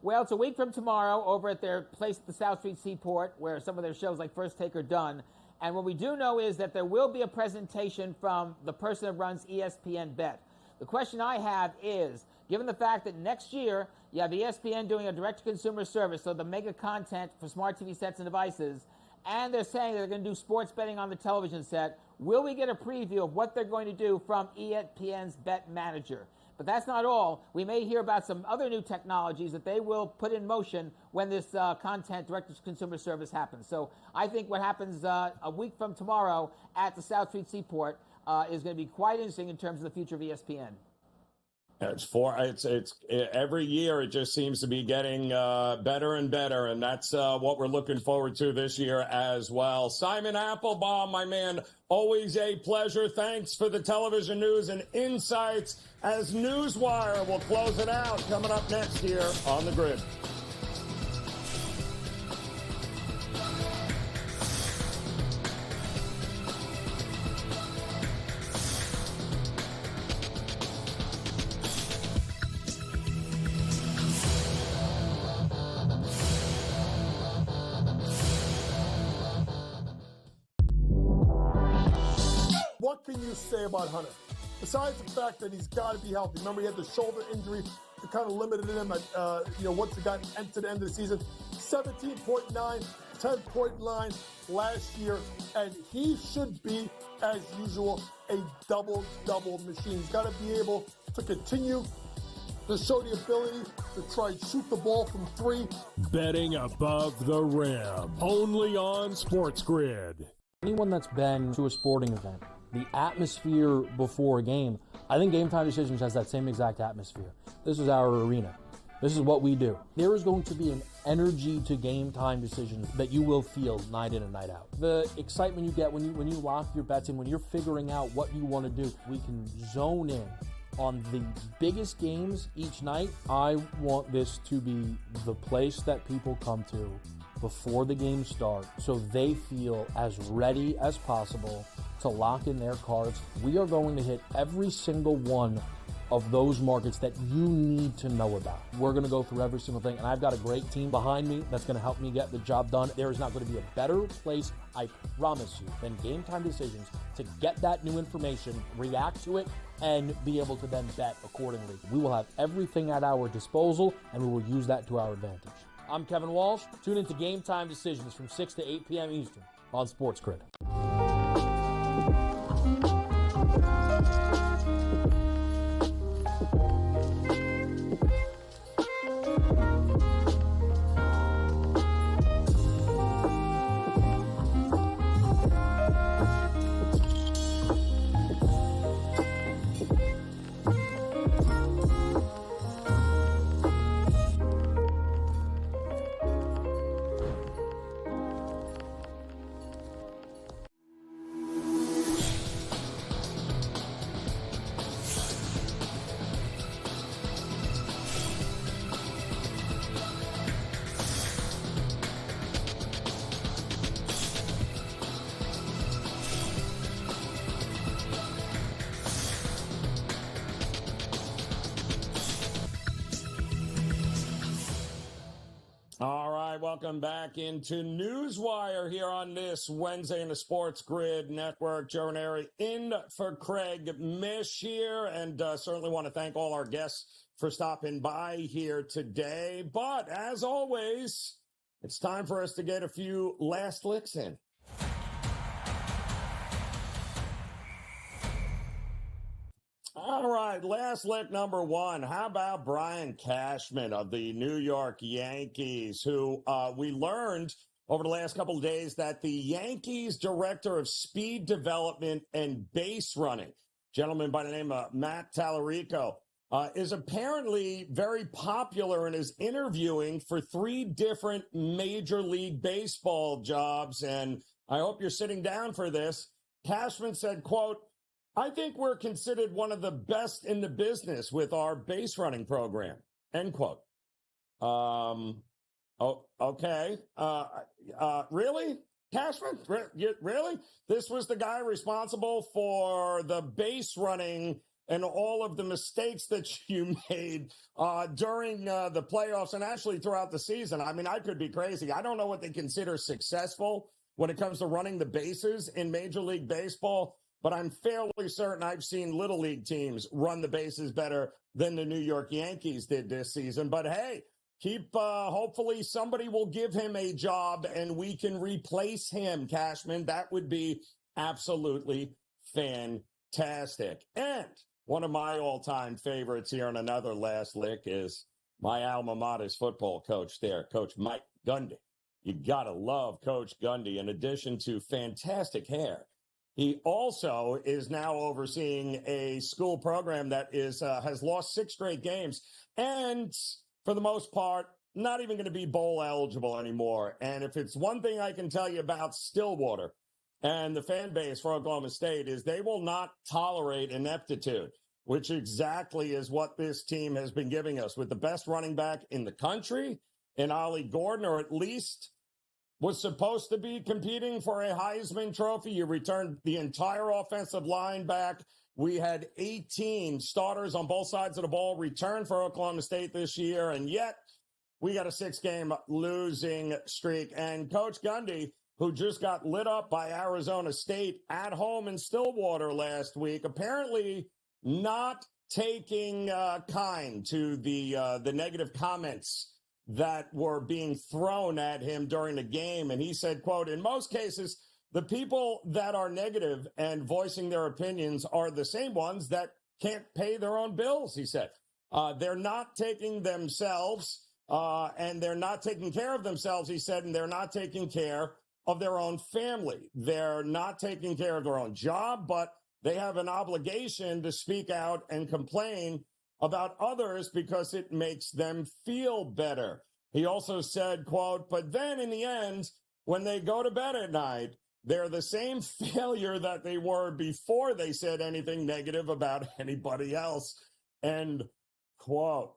L: Well, it's a week from tomorrow over at their place at the South Street Seaport, where some of their shows like First Take are done. And what we do know is that there will be a presentation from the person that runs ESPN Bet. The question I have is, given the fact that next year you have ESPN doing a direct-to-consumer service, so the mega content for smart TV sets and devices, and they're saying they're going to do sports betting on the television set, will we get a preview of what they're going to do from ESPN's Bet Manager? But that's not all. We may hear about some other new technologies that they will put in motion when this content direct-to-consumer service happens. So I think what happens a week from tomorrow at the South Street Seaport is going to be quite interesting in terms of the future of ESPN.
D: It's every year it just seems to be getting better and better, and that's what we're looking forward to this year as well. Simon Applebaum, my man, always a pleasure. Thanks for the television news and insights as NewsWire will close it out coming up next here on The Grid.
E: What can you say about Hunter? Besides the fact that he's got to be healthy. Remember, he had the shoulder injury that kind of limited him at, once he got into the end of the season. 17.9, 10.9 last year, and he should be, as usual, a double-double machine. He's got to be able to continue to show the ability to try and shoot the ball from three.
C: Betting above the rim, only on SportsGrid.
F: Anyone that's been to a sporting event, the atmosphere before a game, I think Game Time Decisions has that same exact atmosphere. This is our arena. This is what we do. There is going to be an energy to Game Time Decisions that you will feel night in and night out. The excitement you get when you lock your bets in, when you're figuring out what you want to do, we can zone in on the biggest games each night. I want this to be the place that people come to before the games start so they feel as ready as possible to lock in their cards. We are going to hit every single one of those markets that you need to know about. We're going to go through every single thing, and I've got a great team behind me that's going to help me get the job done. There is not going to be a better place, I promise you, than Game Time Decisions to get that new information, react to it, and be able to then bet accordingly. We will have everything at our disposal, and we will use that to our advantage. I'm Kevin Walsh. Tune into Game Time Decisions from 6 to 8 p.m. Eastern on SportsGrid.
D: All right, welcome back into NewsWire here on this Wednesday in the SportsGrid Network. Joe Ranieri in for Craig Mish here, and certainly want to thank all our guests for stopping by here today. But as always, it's time for us to get a few last licks in. All right, last lick number one. How about Brian Cashman of the New York Yankees, who we learned over the last couple of days that the Yankees director of speed development and base running, gentleman by the name of Matt Tallarico, is apparently very popular and is interviewing for 3 different Major League Baseball jobs. And I hope you're sitting down for this. Cashman said, quote, "I think we're considered one of the best in the business with our base running program," end quote. Okay. Really? Cashman? Really? This was the guy responsible for the base running and all of the mistakes that you made during the playoffs and actually throughout the season. I mean, I could be crazy. I don't know what they consider successful when it comes to running the bases in Major League Baseball, but I'm fairly certain I've seen Little League teams run the bases better than the New York Yankees did this season. But hey, hopefully somebody will give him a job and we can replace him, Cashman. That would be absolutely fantastic. And one of my all-time favorites here on another last lick is my alma mater's football coach there, Coach Mike Gundy. You got to love Coach Gundy. In addition to fantastic hair, he also is now overseeing a school program that has lost 6 straight games and, for the most part, not even going to be bowl eligible anymore. And if it's one thing I can tell you about Stillwater and the fan base for Oklahoma State is they will not tolerate ineptitude, which exactly is what this team has been giving us with the best running back in the country in Ollie Gordon, or at least was supposed to be competing for a Heisman Trophy. You returned the entire offensive line back. We had 18 starters on both sides of the ball return for Oklahoma State this year, and yet we got a 6-game losing streak. And Coach Gundy, who just got lit up by Arizona State at home in Stillwater last week, apparently not taking kind to the negative comments that were being thrown at him during the game. And he said, quote, "In most cases, the people that are negative and voicing their opinions are the same ones that can't pay their own bills," he said. They're not taking themselves and they're not taking care of themselves, he said, and they're not taking care of their own family. They're not taking care of their own job, but they have an obligation to speak out and complain about others because it makes them feel better. He also said, quote, "But then in the end, when they go to bed at night, they're the same failure that they were before they said anything negative about anybody else," end quote.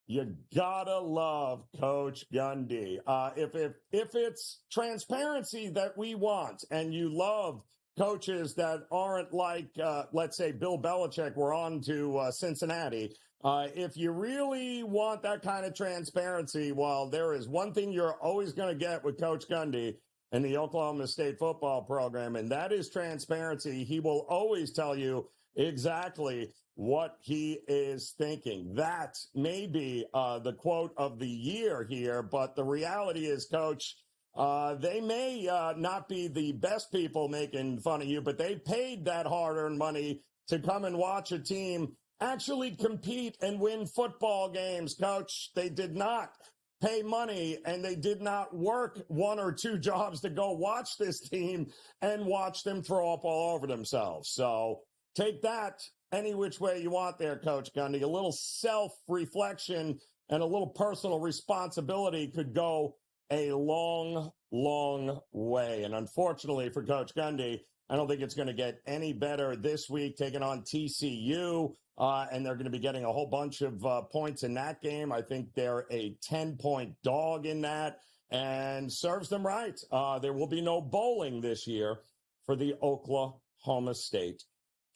D: You gotta love Coach Gundy. If it's transparency that we want, and you love coaches that aren't like, let's say, Bill Belichick, we're on to Cincinnati. If you really want that kind of transparency, well, there is one thing you're always going to get with Coach Gundy and the Oklahoma State football program, and that is transparency. He will always tell you exactly what he is thinking. That may be the quote of the year here, but the reality is, Coach, they may not be the best people making fun of you, but they paid that hard-earned money to come and watch a team actually compete and win football games, Coach. They did not pay money and they did not work 1 or 2 jobs to go watch this team and watch them throw up all over themselves. So take that any which way you want there, Coach Gundy. A little self-reflection and a little personal responsibility could go a long, long way. And unfortunately for Coach Gundy, I don't think it's going to get any better this week, taking on TCU, and they're going to be getting a whole bunch of points in that game. I think they're a 10-point dog in that, and serves them right. There will be no bowling this year for the Oklahoma State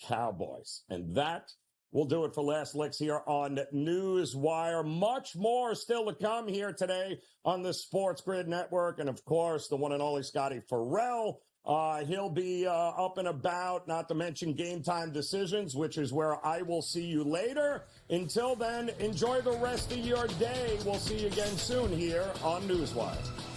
D: Cowboys. And that will do it for Last Licks here on NewsWire. Much more still to come here today on the SportsGrid Network. And, of course, the one and only Scotty Farrell. He'll be up and about, not to mention Game Time Decisions, which is where I will see you later. Until then, enjoy the rest of your day. We'll see you again soon here on NewsWire.